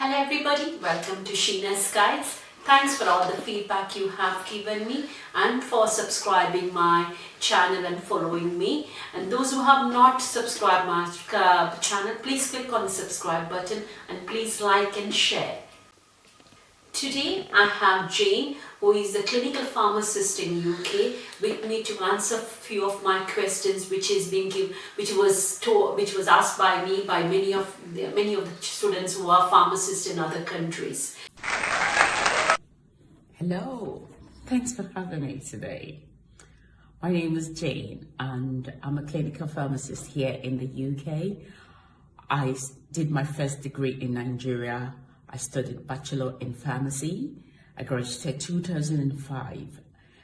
Hello everybody, welcome to SHEENA'S Guides. Thanks for all the feedback you have given me and for subscribing my channel and following me. And those who have not subscribed my channel, please click on the subscribe button and please like and share. Today I have Jane, who is a clinical pharmacist in UK, with me to answer a few of my questions which was asked by me by many of the students who are pharmacists in other countries. Hello, thanks for having me today. My name is Jane and I'm a clinical pharmacist here in the UK. I did my first degree in Nigeria. I studied Bachelor in Pharmacy. I graduated 2005,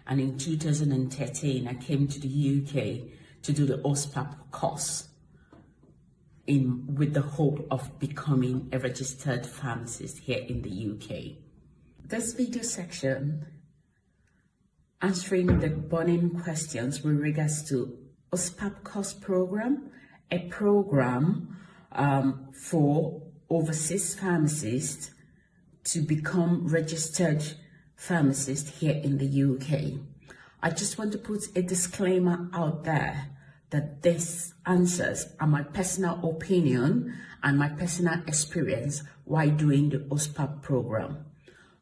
and in 2013 I came to the UK to do the OSPAP course with the hope of becoming a registered pharmacist here in the UK. This video section answering the burning questions with regards to OSPAP course program, a program for overseas pharmacists to become registered pharmacists here in the UK. I just want to put a disclaimer out there that these answers are my personal opinion and my personal experience while doing the OSPAP program.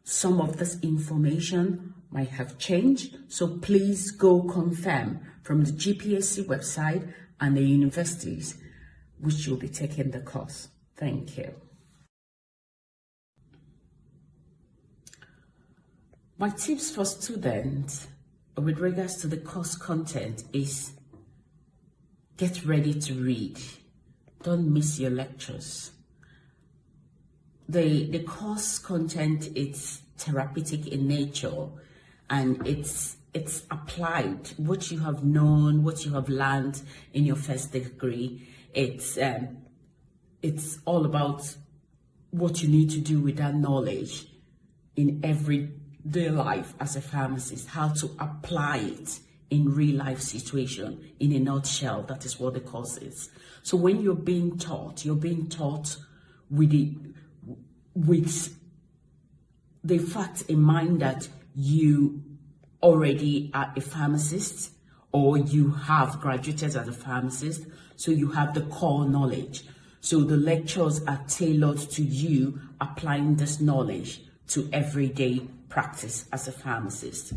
Some of this information might have changed, so please go confirm from the GPhc website and the universities which you'll be taking the course. Thank you. My tips for students with regards to the course content is get ready to read. Don't miss your lectures. The course content is therapeutic in nature and it's applied. What you have known, what you have learned in your first degree, it's all about what you need to do with that knowledge in everyday life as a pharmacist, how to apply it in real life situation. In a nutshell, that is what the course is. So when you're being taught with the fact in mind that you already are a pharmacist or you have graduated as a pharmacist, so you have the core knowledge. So the lectures are tailored to you applying this knowledge to everyday practice as a pharmacist.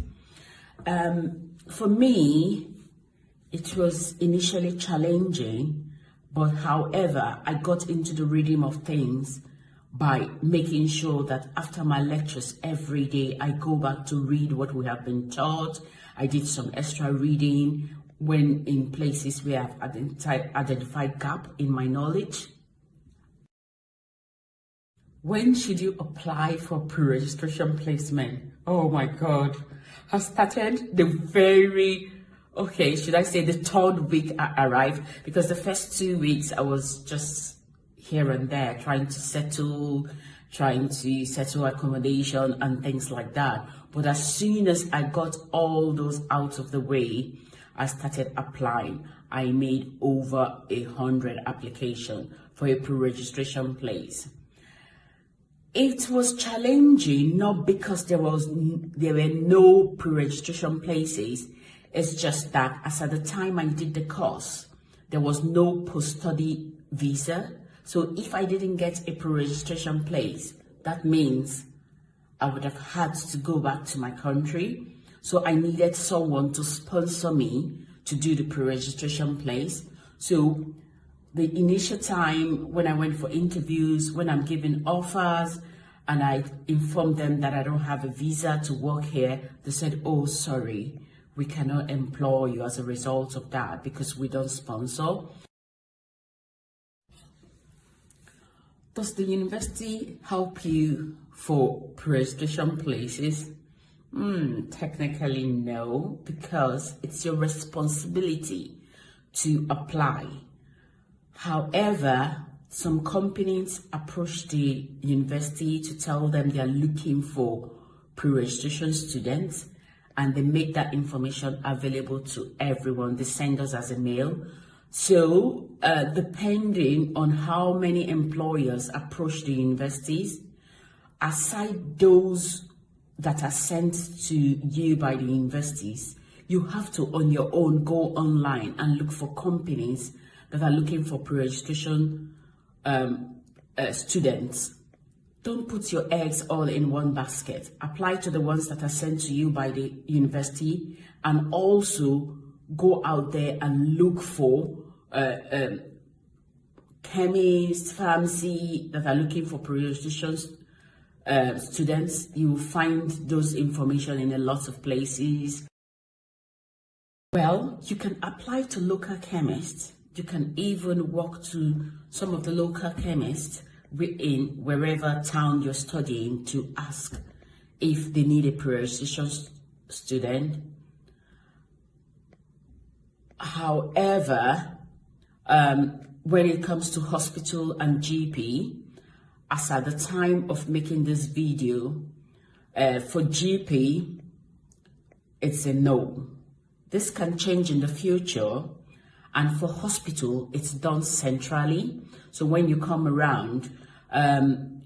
For me, it was initially challenging, but however, I got into the rhythm of things by making sure that after my lectures every day, I go back to read what we have been taught. I did some extra reading when in places where I've identified gap in my knowledge. When should you apply for pre-registration placement? Oh my God, I started the third week I arrived, because the first 2 weeks I was just here and there trying to settle accommodation and things like that. But as soon as I got all those out of the way, I started applying. I made over 100 applications for a pre-registration place. It was challenging, not because there were no pre-registration places. It's just that as at the time I did the course, there was no post-study visa. So if I didn't get a pre-registration place, that means I would have had to go back to my country. So I needed someone to sponsor me to do the pre-registration place. So the initial time when I went for interviews, when I'm given offers, and I informed them that I don't have a visa to work here, they said, oh, sorry, we cannot employ you as a result of that because we don't sponsor. Does the university help you for pre-registration places? Technically no, because it's your responsibility to apply. However, some companies approach the university to tell them they are looking for pre-registration students, and they make that information available to everyone. They send us as a mail. So depending on how many employers approach the universities, aside those that are sent to you by the universities, you have to on your own go online and look for companies that are looking for pre-registration students. Don't put your eggs all in one basket. Apply to the ones that are sent to you by the university, and also go out there and look for chemists, pharmacy that are looking for pre-registration students. You will find those information in a lot of places. Well, you can apply to local chemists. You can even walk to some of the local chemists within wherever town you're studying to ask if they need a pre-registration student. However, when it comes to hospital and GP, as at the time of making this video, for GP, it's a no. This can change in the future, and for hospital, it's done centrally. So when you come around,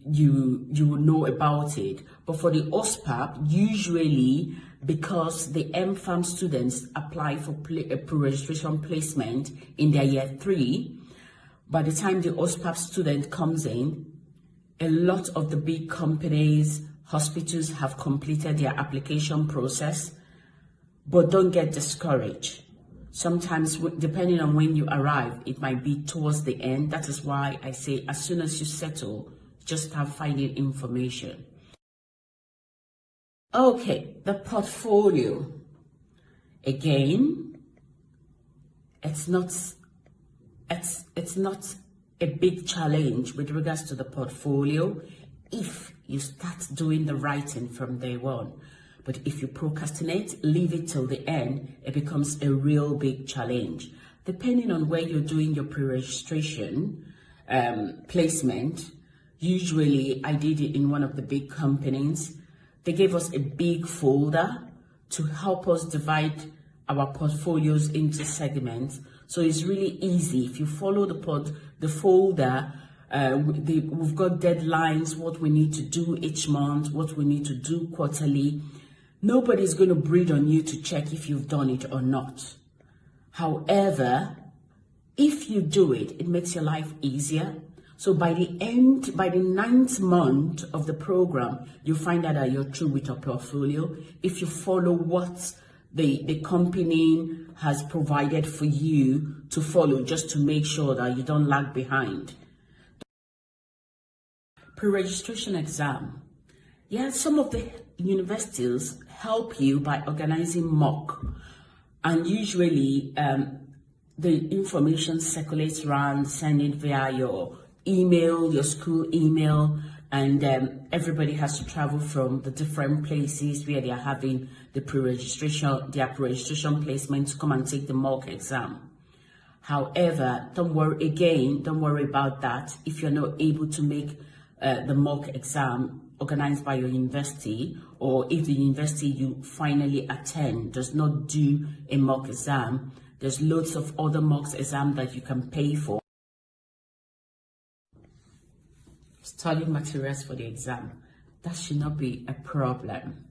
you will know about it. But for the OSPAP, usually because the MPharm students apply for a pre-registration placement in their year 3, by the time the OSPAP student comes in, a lot of the big companies, hospitals have completed their application process. But don't get discouraged. Sometimes, depending on when you arrive, it might be towards the end. That is why I say as soon as you settle, just start finding information. Okay, the portfolio. Again, it's not a big challenge with regards to the portfolio if you start doing the writing from day one. But if you procrastinate, leave it till the end, it becomes a real big challenge. Depending on where you're doing your pre-registration placement, usually I did it in one of the big companies. They gave us a big folder to help us divide our portfolios into segments. So it's really easy. If you follow the folder, we've got deadlines, what we need to do each month, what we need to do quarterly. Nobody's going to breathe on you to check if you've done it or not. However, if you do it, it makes your life easier. So by the 9th month of the program, you find out that you're through with your portfolio. If you follow what the company has provided for you to follow, just to make sure that you don't lag behind. Pre-registration exam. Yeah, some of the universities help you by organizing mock, and usually the information circulates around, send it via your email, your school email, and everybody has to travel from the different places where they are having their pre-registration placement to come and take the mock exam. However, don't worry about that if you're not able to make the mock exam organized by your university, or if the university you finally attend does not do a mock exam. There's loads of other mock exams that you can pay for. Study materials for the exam. That should not be a problem.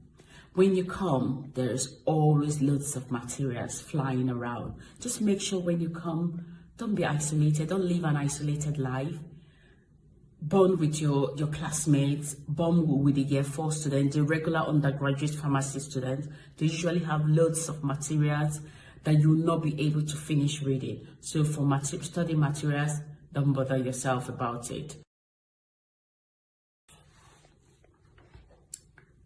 When you come, there's always loads of materials flying around. Just make sure when you come, don't be isolated. Don't live an isolated life. Bond with your classmates, bond with the year 4 students, the regular undergraduate pharmacy students. They usually have loads of materials that you will not be able to finish reading. So for study materials, don't bother yourself about it.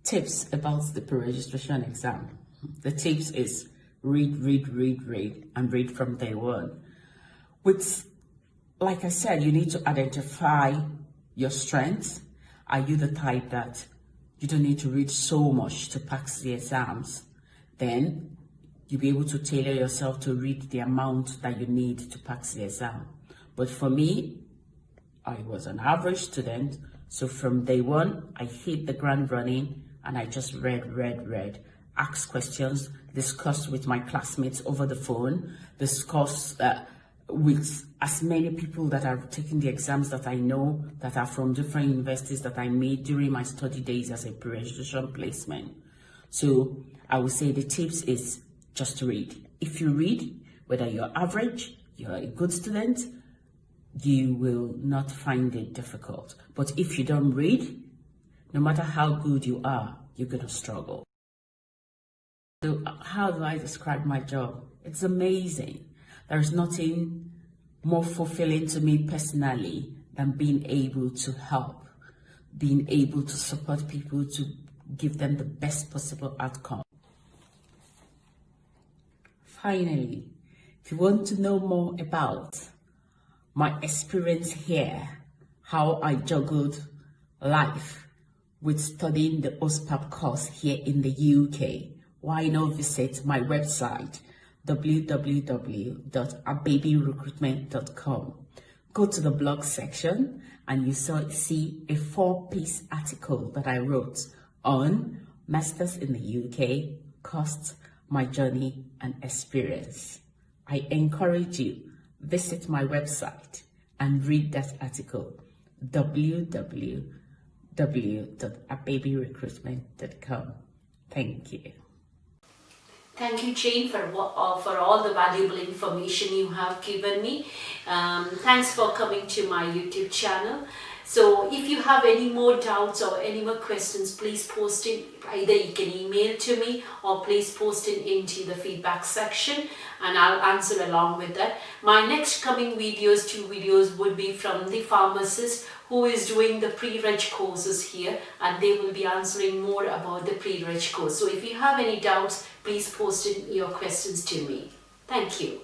Tips about the pre-registration exam. The tips is read, and read from day one. Like I said, you need to identify your strengths. Are you the type that you don't need to read so much to pass the exams? Then you'll be able to tailor yourself to read the amount that you need to pass the exam. But for me, I was an average student. So from day one, I hit the ground running and I just read, asked questions, discussed with my classmates over the phone, discussed with as many people that are taking the exams that I know that are from different universities that I made during my study days as a pre-registration placement. So I would say the tips is just to read. If you read, whether you're average, you're a good student, you will not find it difficult. But if you don't read, no matter how good you are, you're going to struggle. So how do I describe my job? It's amazing. There's nothing more fulfilling to me personally than being able to help, being able to support people to give them the best possible outcome. Finally, if you want to know more about my experience here, how I juggled life with studying the OSPAP course here in the UK, why not visit my website www.ababyrecruitment.com. Go to the blog section and you see a 4-piece article that I wrote on Masters in the UK, costs, my journey and experience. I encourage you, visit my website and read that article, www.ababyrecruitment.com. Thank you. Thank you, Jane, for all the valuable information you have given me. Thanks for coming to my YouTube channel. So if you have any more doubts or any more questions, please post it. Either you can email to me or please post it into the feedback section and I'll answer along with that. My next coming videos, 2 videos, would be from the pharmacist who is doing the pre-reg courses here, and they will be answering more about the pre-reg course. So if you have any doubts, please post in your questions to me. Thank you.